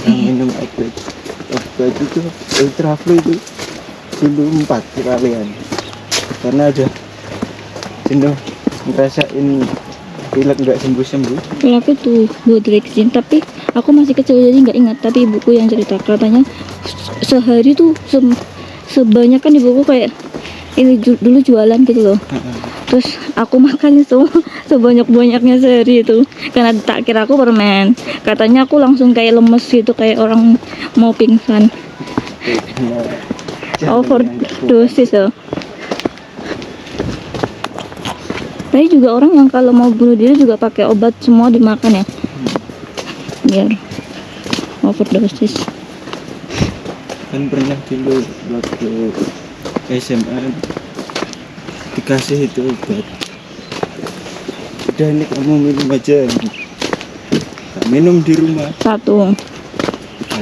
Speaker 2: Orang minum obat itu ultraflu itu dulu 4 kalian karena ada jenuh ngerasain pilek nggak sembuh-sembuh.
Speaker 1: Kalau aku tuh Bodrexin, tapi aku masih kecil jadi nggak ingat. Tapi ibuku yang cerita katanya sehari tuh sebanyak kan ibuku kayak ini dulu jualan gitu loh. Terus aku makan itu sebanyak-banyaknya sehari itu karena tak kira aku permen. Katanya aku langsung kayak lemes gitu, kayak orang mau pingsan. Overdosis loh. Tapi juga orang yang kalau mau bunuh diri juga pakai obat semua dimakan ya, biar overdosis.
Speaker 2: Kan pernah dulu waktu SMA dikasih itu obat, udah ini kamu minum aja. Tak minum di rumah
Speaker 1: Satu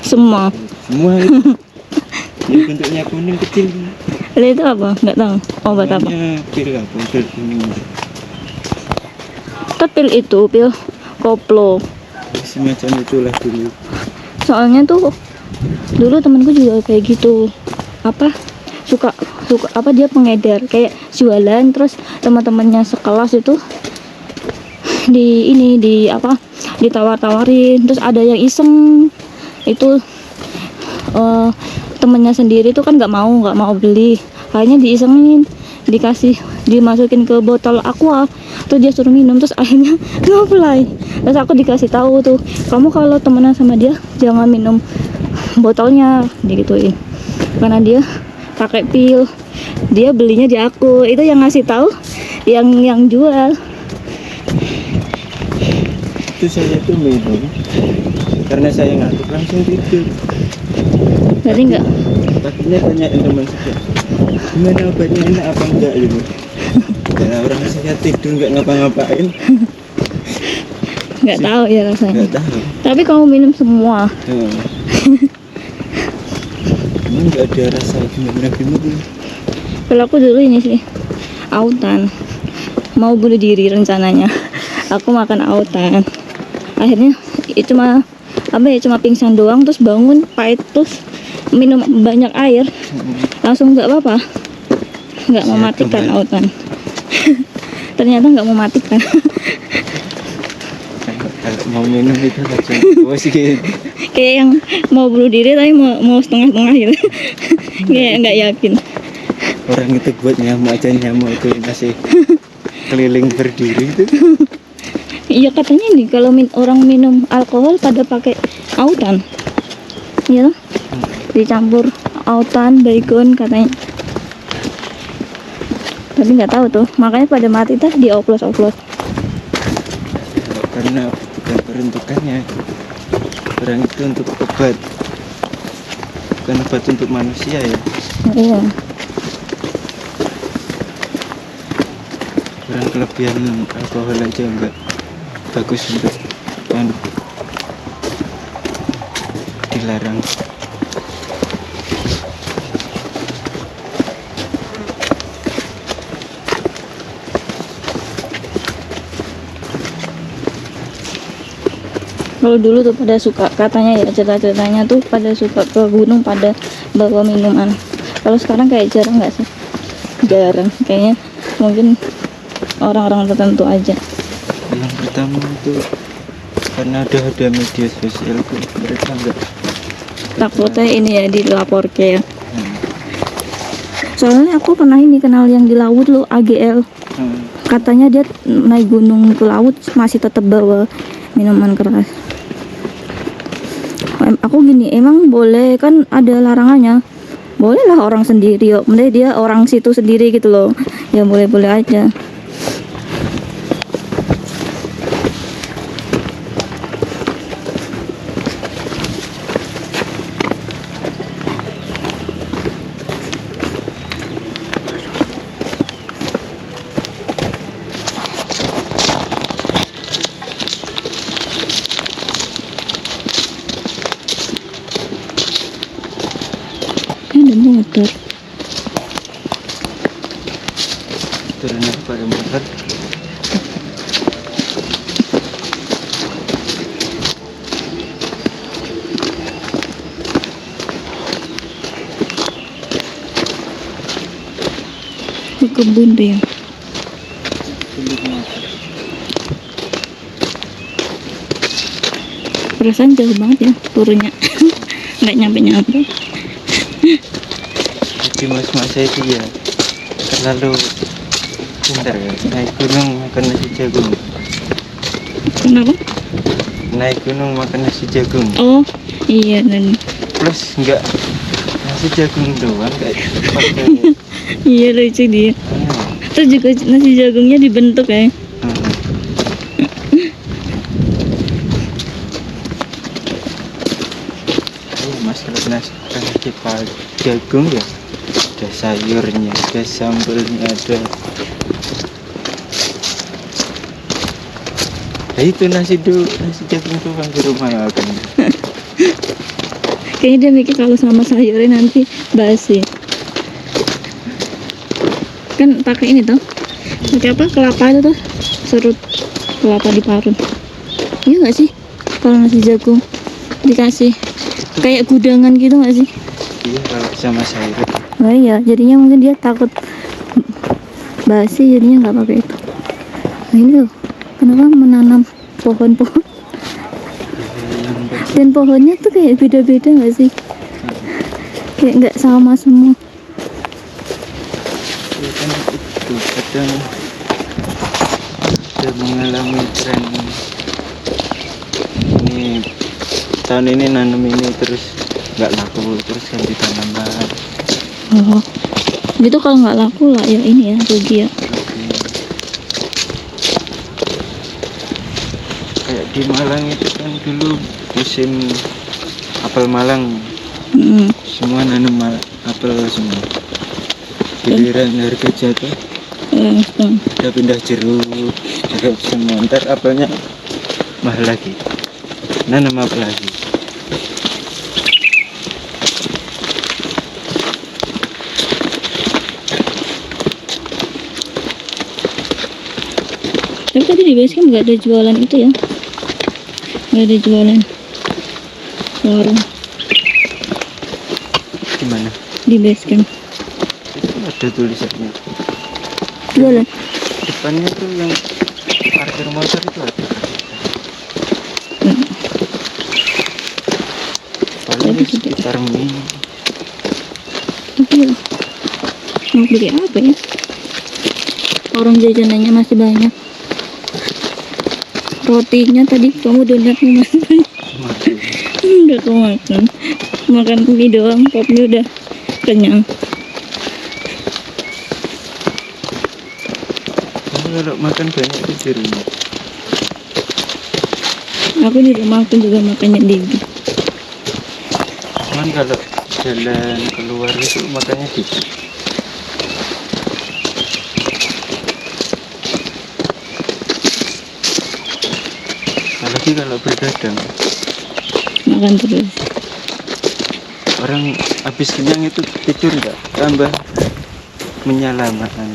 Speaker 1: semua.
Speaker 2: itu yang bentuknya kuning kecil.
Speaker 1: Lalu itu apa? Nggak tahu. Obat apa?
Speaker 2: Namanya pil apa? Pil kuning.
Speaker 1: Pil itu pil koplo.
Speaker 2: Semacam itulah dulu.
Speaker 1: Soalnya tuh dulu temanku juga kayak gitu. Apa? Suka apa, dia pengedar kayak jualan, terus teman-temannya sekelas itu di apa, ditawar-tawarin, terus ada yang iseng itu temennya sendiri tuh kan nggak mau beli, akhirnya diisengin, dimasukin ke botol aqua, terus dia suruh minum, terus akhirnya ngeplay. Terus aku dikasih tahu tuh, kamu kalau temenan sama dia jangan minum botolnya, digituin, karena dia pakai pil. Dia belinya di aku, itu yang ngasih tahu yang jual.
Speaker 2: Itu saya tuh minum karena saya ngantuk langsung tidur.
Speaker 1: Jadi enggak
Speaker 2: Paginya tanyain teman saya, gimana obatnya, enak apa enggak gitu. Karena orang saya tidur nggak ngapa-ngapain.
Speaker 1: nggak tahu ya rasanya.
Speaker 2: Nggak tahu.
Speaker 1: Tapi kamu minum semua.
Speaker 2: Emang nggak ada rasa gimana.
Speaker 1: Kalau aku dulu ini sih autan, mau bunuh diri rencananya. Aku makan autan, akhirnya itu cuma pingsan doang, terus bangun pahit, terus minum banyak air, langsung nggak apa-apa, nggak mematikan autan. Ternyata nggak mematikan.
Speaker 2: Kalau mau minum itu aja gitu.
Speaker 1: Kayak yang mau bunuh diri tapi mau setengah-setengah gitu. Kayak nggak yakin.
Speaker 2: Orang itu buat nyamuk aja, nyamuk itu masih keliling berdiri itu.
Speaker 1: Iya katanya nih kalau orang minum alkohol pada pakai autan, ya, dicampur autan, baygon katanya. Tapi nggak tahu tuh, makanya pada mati tah dioplos-oplos.
Speaker 2: Karena bukan peruntukannya, orang itu untuk obat, bukan obat untuk manusia ya.
Speaker 1: Iya.
Speaker 2: Orang kelebihan alkohol aja enggak bagus untuk dilarang.
Speaker 1: Kalau dulu tuh pada suka, katanya ya cerita-ceritanya tuh pada suka ke gunung pada bawa minuman. Kalau sekarang kayak jarang nggak sih? Jarang, kayaknya mungkin orang-orang tertentu aja.
Speaker 2: Yang pertama itu karena ada media sosial tuh, mereka enggak
Speaker 1: takutnya ini ya dilapor ke ya. Soalnya aku pernah ini kenal yang di laut lo, AGL. Katanya dia naik gunung ke laut masih tetap bawa minuman keras. Aku gini, emang boleh kan, ada larangannya. Boleh lah orang sendiri, yuk. Mending dia orang situ sendiri gitu loh. Ya boleh-boleh aja. Ada motor.
Speaker 2: Turunnya pakai motor.
Speaker 1: Ke kebun tuh ya. Perasaan jauh banget ya turunnya. Nggak nyampe-nyampe.
Speaker 2: Jadi mas-masa itu ya terlalu pintar ya. Naik gunung makan nasi jagung.
Speaker 1: Kenapa?
Speaker 2: Naik gunung makan nasi jagung.
Speaker 1: Oh iya, dan
Speaker 2: Plus enggak nasi jagung doang, kayak pakai
Speaker 1: iya lucu dia. Terus juga nasi jagungnya dibentuk ya.
Speaker 2: Masalah nasi jagung ya, ada sayurnya, ada sambelnya, ada. Nah itu nasi jagung doang di rumah makan.
Speaker 1: Kayaknya dia mikir kalau sama sayurnya nanti basi. Kan pakai ini tuh, pakai apa, kelapa itu tuh, serut kelapa diparut. Iya nggak sih kalau nasi jagung dikasih kayak gudangan gitu nggak sih?
Speaker 2: Iya kalau sama sayur.
Speaker 1: Oh iya, jadinya mungkin dia takut basi, jadinya nggak pakai itu. Nah ini loh, kenapa menanam pohon-pohon? Dan pohonnya tuh kayak beda-beda nggak sih? Kayak nggak sama semua.
Speaker 2: Ya kan itu kadang sudah mengalami tren ini, tahun ini nanam ini terus nggak laku, terus ganti tanaman.
Speaker 1: Oh, itu kalau nggak laku lah ya ini ya rugi ya.
Speaker 2: Kayak di Malang itu kan dulu musim apel Malang, semua nanam apel semua. Giliran harga jatuh, udah pindah jeruk, jeruk semua. Ntar apelnya mahal lagi, nanam apel lagi.
Speaker 1: Tapi tadi di base camp nggak ada jualan itu ya, nggak ada jualan warung
Speaker 2: Gimana?
Speaker 1: di base camp.
Speaker 2: Itu ada tulisannya.
Speaker 1: Jualan.
Speaker 2: Depannya tuh yang parkir motor itu ada. Paling
Speaker 1: Tapi tidak.
Speaker 2: sekitar mie.
Speaker 1: Tapi ya, mau beli apa ya? Orang jajanannya masih banyak. Rotinya tadi kamu donatnya masih banyak. Enggak kau makan mie doang, pop mie udah kenyang.
Speaker 2: Kamu kalau makan banyak itu di rumah.
Speaker 1: Aku di rumah aku juga makannya dikit.
Speaker 2: Cuman kalau jalan keluar itu makannya dikit. Apalagi kalau bergadang,
Speaker 1: Makan terus.
Speaker 2: orang habis kenyang itu tidur enggak, tambah menyalamakan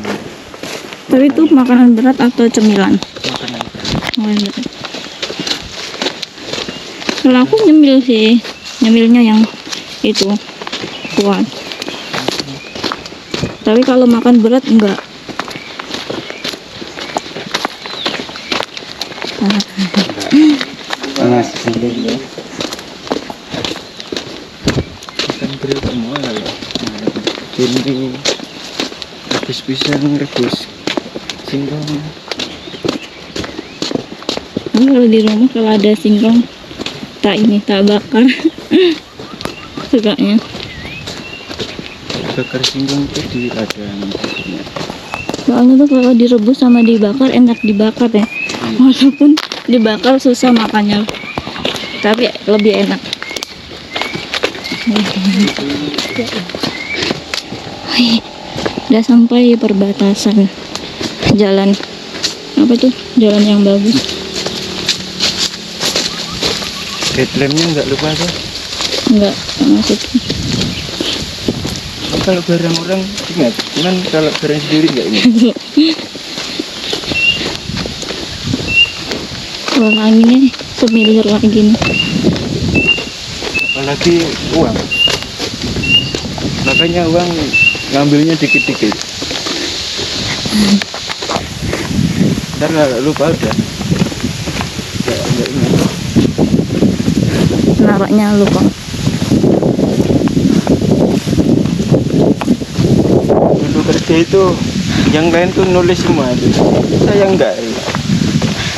Speaker 1: Tapi itu makanan berat atau cemilan?
Speaker 2: makanan.
Speaker 1: Makanan berat. Kalau aku nyemil sih, nyemilnya yang itu kuat. Tapi kalau makan berat enggak.
Speaker 2: Panas sendiri. beri tak mau lah. Ini habis pisang rebus singkong.
Speaker 1: Kalau di rumah kalau ada singkong tak bakar. Sukanya.
Speaker 2: Bakar singkong itu di ladang.
Speaker 1: Soalnya tuh kalau direbus sama dibakar enak dibakar ya. Walaupun dibakar susah makannya, tapi lebih enak. Udah sampai perbatasan jalan. Apa tuh? Jalan yang bagus.
Speaker 2: Headlampnya nggak lupa tuh.
Speaker 1: Enggak masukin.
Speaker 2: Kalau barang orang ingat, cuman kalau barang sendiri nggak ingat.
Speaker 1: Kalau anginnya semilir lagi nih.
Speaker 2: Apalagi uang. Makanya uang ngambilnya dikit-dikit. Ntar kalau lupa udah nggak ingat.
Speaker 1: Naraknya lupa.
Speaker 2: Dulu kerja itu yang lain tuh nulis semua itu. Saya enggak.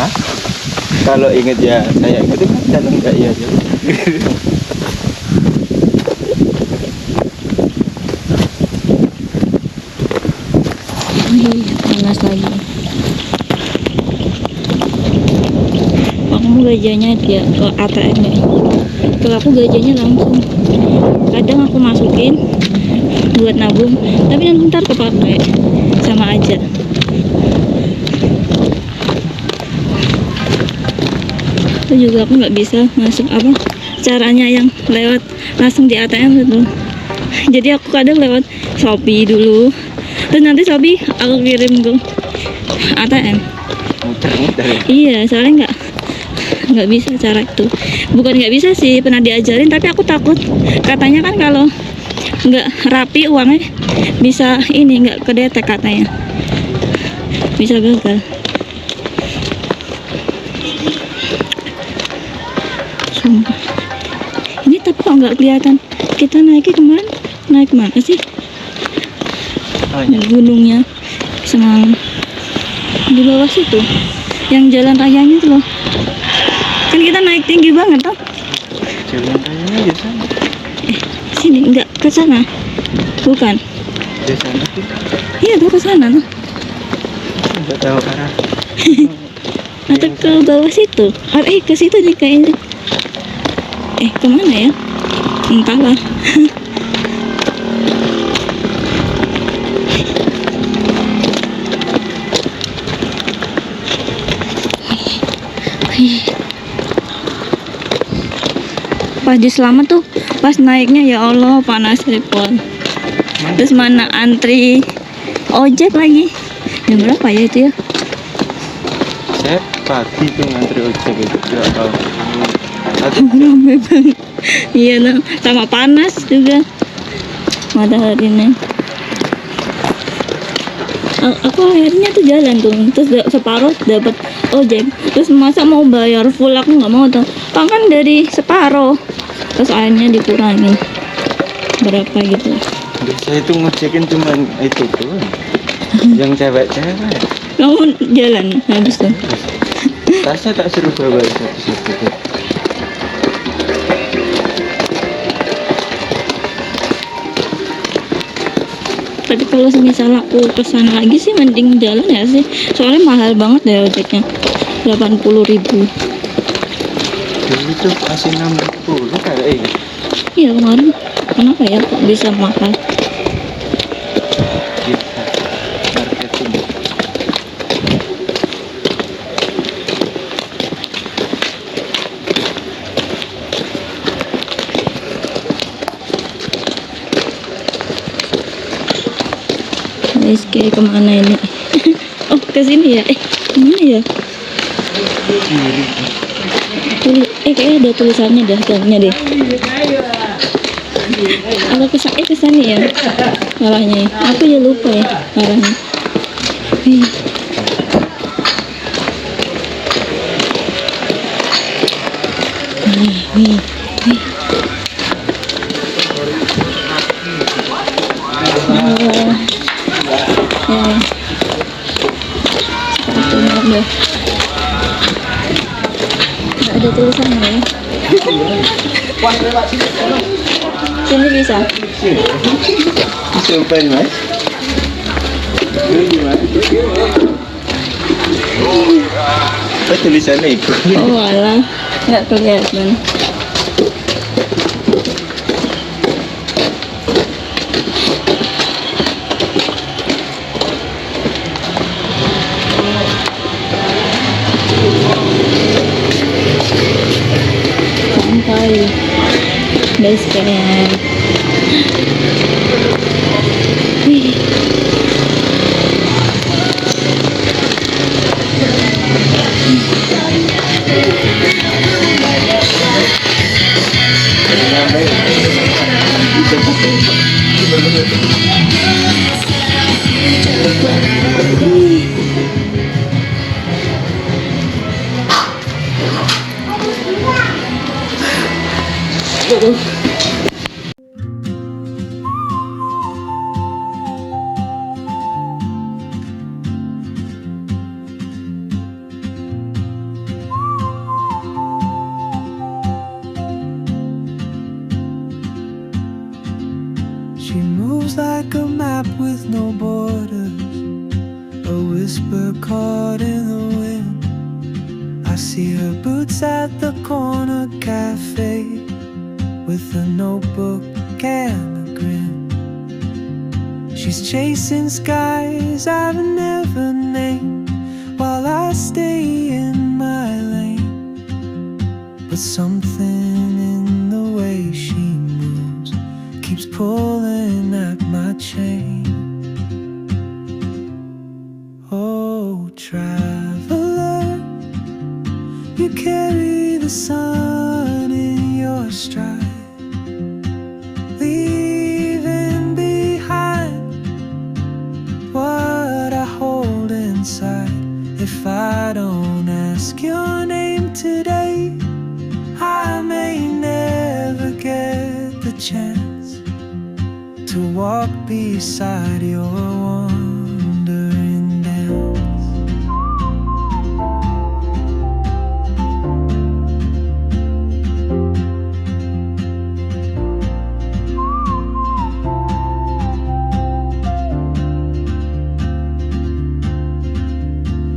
Speaker 2: Hah? Kalau inget ya saya inget itu, kalau enggak ya aja.
Speaker 1: Panas lagi. Kamu gajahnya dia ke ATM ya. Kalau aku gajahnya langsung. Kadang aku masukin buat nabung, tapi nanti ntar kepake sama aja. Itu juga aku nggak bisa masuk apa caranya yang lewat langsung di ATM gitu. Jadi aku kadang lewat Shopee dulu, terus nanti Shopee aku kirim ke ATM.
Speaker 2: Muter-muter ya.
Speaker 1: Iya, soalnya nggak bisa cara itu. Bukan nggak bisa sih, pernah diajarin tapi aku takut. Katanya kan kalau nggak rapi uangnya bisa ini nggak kedetek katanya, bisa gagal. Sumpah. Ini tapi kok nggak kelihatan. Kita naiknya kemarin naik mana sih? Gunungnya semalam di bawah situ, yang jalan rayanya tuh loh. Kan kita naik tinggi banget toh.
Speaker 2: Jalan rayanya ya sana.
Speaker 1: Sini enggak ke sana. Bukan.
Speaker 2: Ya sana tuh.
Speaker 1: Iya tuh ke sana tuh.
Speaker 2: Enggak tahu arah.
Speaker 1: Atau ke bawah situ. Ke situ nih kayaknya. Kemana ya? Entahlah. Pas di Selamat tuh, pas naiknya ya Allah panas repot. Terus mana antri ojek lagi. Jam berapa ya itu ya?
Speaker 2: Saya pagi tuh ngantri ojek itu ya Allah.
Speaker 1: Rame banget. Iya nah, sama panas juga mataharinya. Aku akhirnya tuh jalan tuh, terus separuh dapat ojek, terus masa mau bayar full aku nggak mau tuh, kan dari separuh, terus akhirnya dikurangin berapa gitu.
Speaker 2: Saya itu ngojekin cuman itu tuh, yang cewek-cewek.
Speaker 1: Kamu jalan habis tuh.
Speaker 2: Tasnya tak suruh bawa satu-satu.
Speaker 1: Tapi kalau semisal aku kesana lagi sih mending jalan ya sih, soalnya mahal banget deh ojeknya, 80.000.
Speaker 2: Dulu tuh masih 60 kayak ini.
Speaker 1: Iya kemarin, kenapa ya kok bisa mahal?
Speaker 2: Biasa, marketing.
Speaker 1: SK kemana ini? Oh ke sini ya? Kemana ya? Kayaknya ada tulisannya dah, jamnya deh. Atau kesana ya? Arahnya ya? Aku ya lupa ya arahnya. Nih. Ada tulisannya ya. Sini bisa.
Speaker 2: Sumpah mas. Ini gimana? Apa tulisannya itu?
Speaker 1: Oh alah, nggak kelihatan. Sampai base camp. Wih.
Speaker 3: She moves like a map with no borders, a whisper caught in the wind. I see her boots at the corner cafe with a notebook and a grin. She's chasing skies I've never named while I stay in my lane. But something in the way she moves keeps pulling at my chain. Oh, traveler, you carry the sun in your stride, leaving behind what I hold inside. If I don't ask your name today, I may never get the chance to walk beside your wandering dance.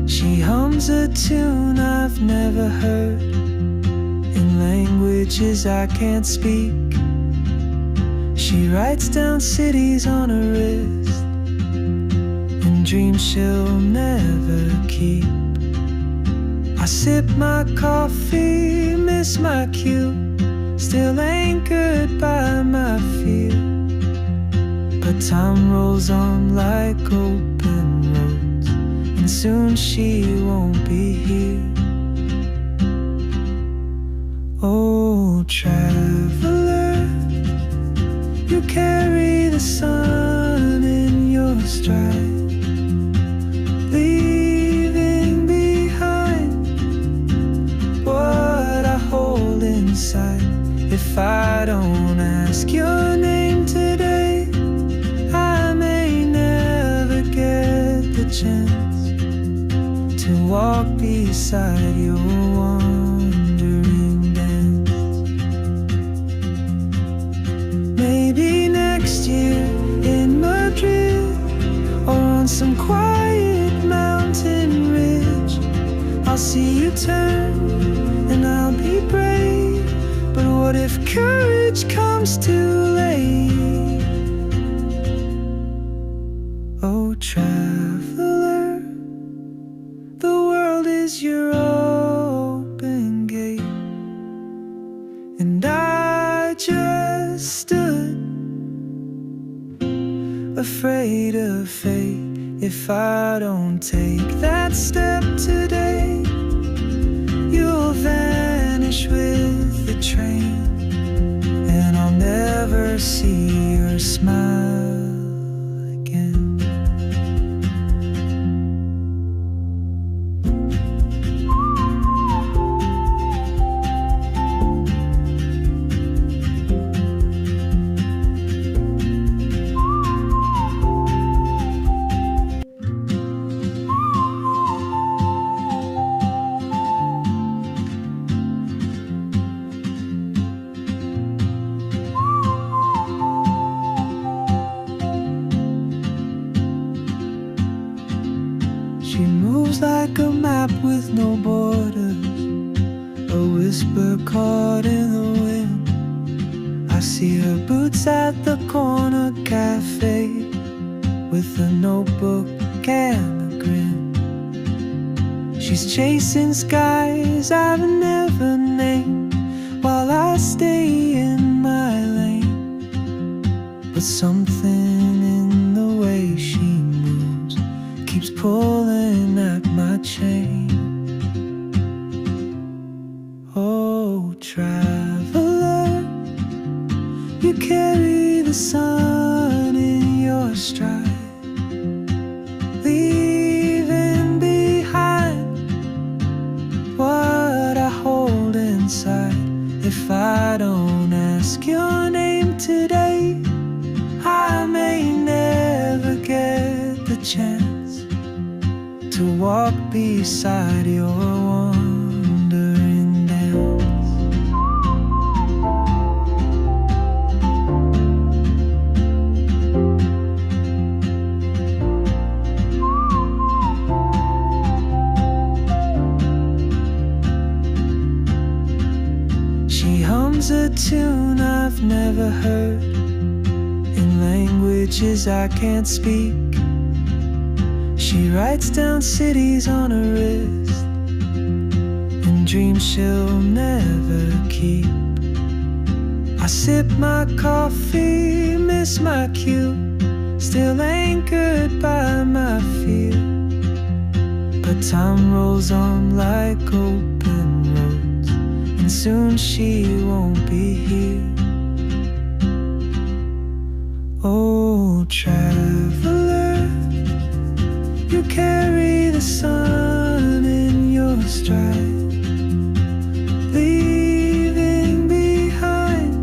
Speaker 3: She hums a tune I've never heard in languages I can't speak. She writes down cities on her wrist and dreams she'll never keep. I sip my coffee, miss my cue, still anchored by my fear. But time rolls on like open roads, and soon she won't be here. Oh, traveler, you carry the sun in your stride, leaving behind what I hold inside. If I don't ask your name today, I may never get the chance to walk beside your wandering dance. Maybe next year in Madrid, or on some quiet mountain ridge, I'll see you turn and I'll be brave. But what if courage comes too late? Oh, traveler, the world is your open gate, and I just stood afraid of fate. If I don't take that step today, you'll vanish with the train, and I'll never see your smile again. whisper caught in the wind. I see her boots at the corner cafe with a notebook and a grin. She's chasing skies I've never named while I stay in my lane. But something in the way she moves keeps pulling at my chain. Oh, traveler, you carry the sun in your stride, leaving behind what I hold inside. If I don't ask your name today, I may never get the chance to walk beside your wandering dance. She hums a tune I've never heard in languages I can't speak. She writes down cities on her wrist and dreams she'll never keep. I sip my coffee, miss my cue, still anchored by my fear. But time rolls on like open roads, and soon she won't be here. Oh, traveler, you carry the sun in your stride, leaving behind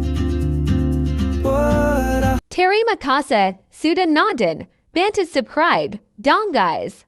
Speaker 3: what I
Speaker 4: Terry Makasa, Sudan Nandin, Banta Subscribe, Dong Guys.